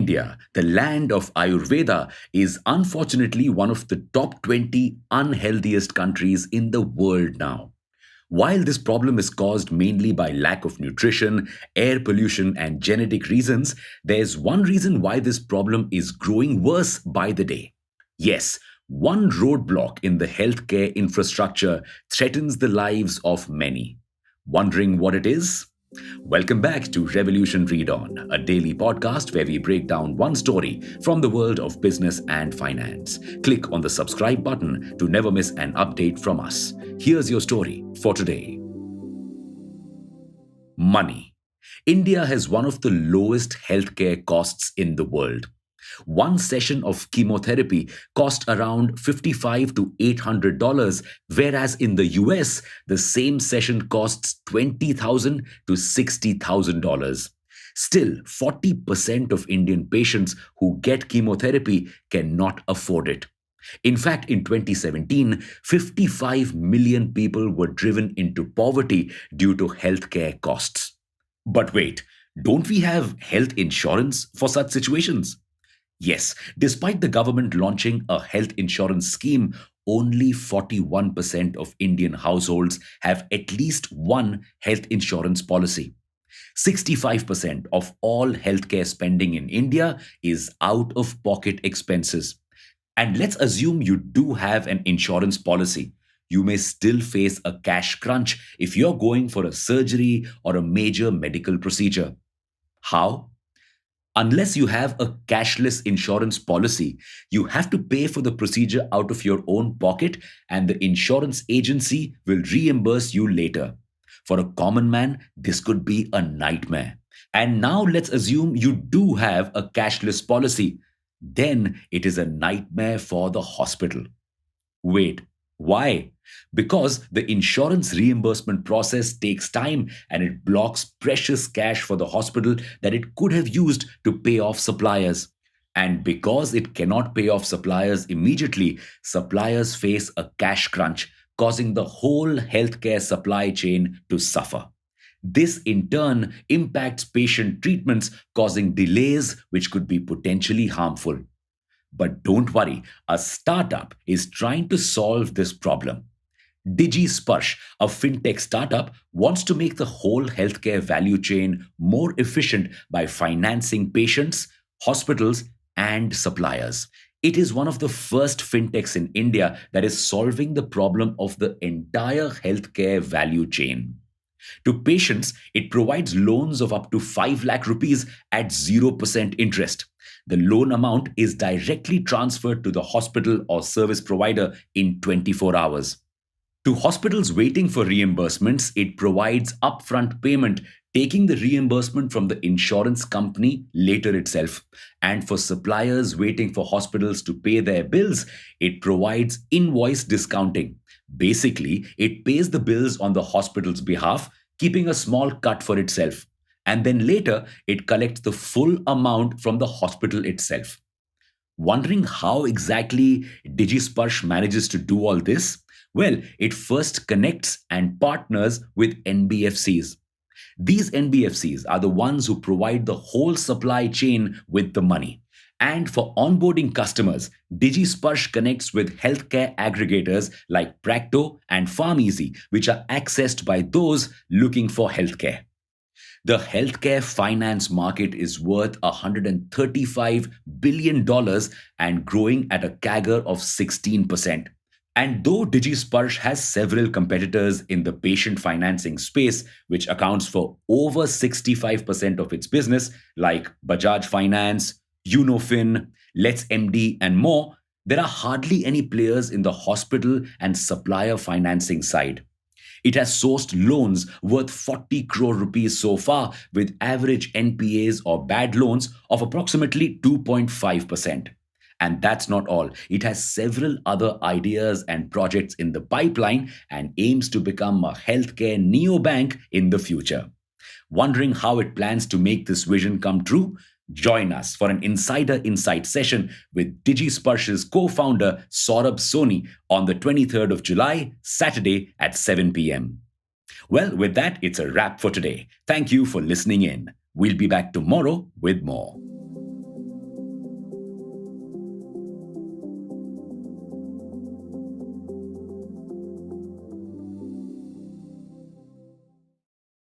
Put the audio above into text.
India, the land of Ayurveda, is unfortunately one of the top 20 unhealthiest countries in the world now. While this problem is caused mainly by lack of nutrition, air pollution, and genetic reasons, there's one reason why this problem is growing worse by the day. Yes, one roadblock in the healthcare infrastructure threatens the lives of many. Wondering what it is? Welcome back to Revolution Read On, a daily podcast where we break down one story from the world of business and finance. Click on the subscribe button to never miss an update from us. Here's your story for today. Money. India has one of the lowest healthcare costs in the world. One session of chemotherapy cost around $55 to $800, whereas in the US, the same session costs $20,000 to $60,000. Still, 40% of Indian patients who get chemotherapy cannot afford it. In fact, in 2017, 55 million people were driven into poverty due to healthcare costs. But wait, don't we have health insurance for such situations? Yes, despite the government launching a health insurance scheme, only 41% of Indian households have at least one health insurance policy. 65% of all healthcare spending in India is out of pocket expenses. And let's assume you do have an insurance policy. You may still face a cash crunch if you're going for a surgery or a major medical procedure. How? Unless you have a cashless insurance policy, you have to pay for the procedure out of your own pocket and the insurance agency will reimburse you later. For a common man, this could be a nightmare. And now let's assume you do have a cashless policy. Then it is a nightmare for the hospital. Wait, why? Because the insurance reimbursement process takes time and it blocks precious cash for the hospital that it could have used to pay off suppliers. And because it cannot pay off suppliers immediately, suppliers face a cash crunch, causing the whole healthcare supply chain to suffer. This in turn impacts patient treatments, causing delays which could be potentially harmful. But don't worry, a startup is trying to solve this problem. Spash, a fintech startup, wants to make the whole healthcare value chain more efficient by financing patients, hospitals, and suppliers. It is one of the first fintechs in India that is solving the problem of the entire healthcare value chain. To patients, it provides loans of up to 5 lakh rupees at 0% interest. The loan amount is directly transferred to the hospital or service provider in 24 hours. To hospitals waiting for reimbursements, it provides upfront payment, taking the reimbursement from the insurance company later itself. And for suppliers waiting for hospitals to pay their bills, it provides invoice discounting. Basically, it pays the bills on the hospital's behalf, keeping a small cut for itself. And then later, it collects the full amount from the hospital itself. Wondering how exactly Spash manages to do all this? Well, it first connects and partners with NBFCs. These NBFCs are the ones who provide the whole supply chain with the money. And for onboarding customers, Spash connects with healthcare aggregators like Practo and PharmEasy, which are accessed by those looking for healthcare. The healthcare finance market is worth $135 billion and growing at a CAGR of 16%. And though DigiSparsh has several competitors in the patient financing space, which accounts for over 65% of its business, like Bajaj Finance, Unofin, Let's MD, and more, there are hardly any players in the hospital and supplier financing side. It has sourced loans worth 40 crore rupees so far, with average NPAs or bad loans of approximately 2.5%. And that's not all. It has several other ideas and projects in the pipeline and aims to become a healthcare neobank in the future. Wondering how it plans to make this vision come true? Join us for an Insider Insight session with DigiSparsh's co-founder Saurabh Soni on the 23rd of July, Saturday at 7 p.m. Well, with that, it's a wrap for today. Thank you for listening in. We'll be back tomorrow with more.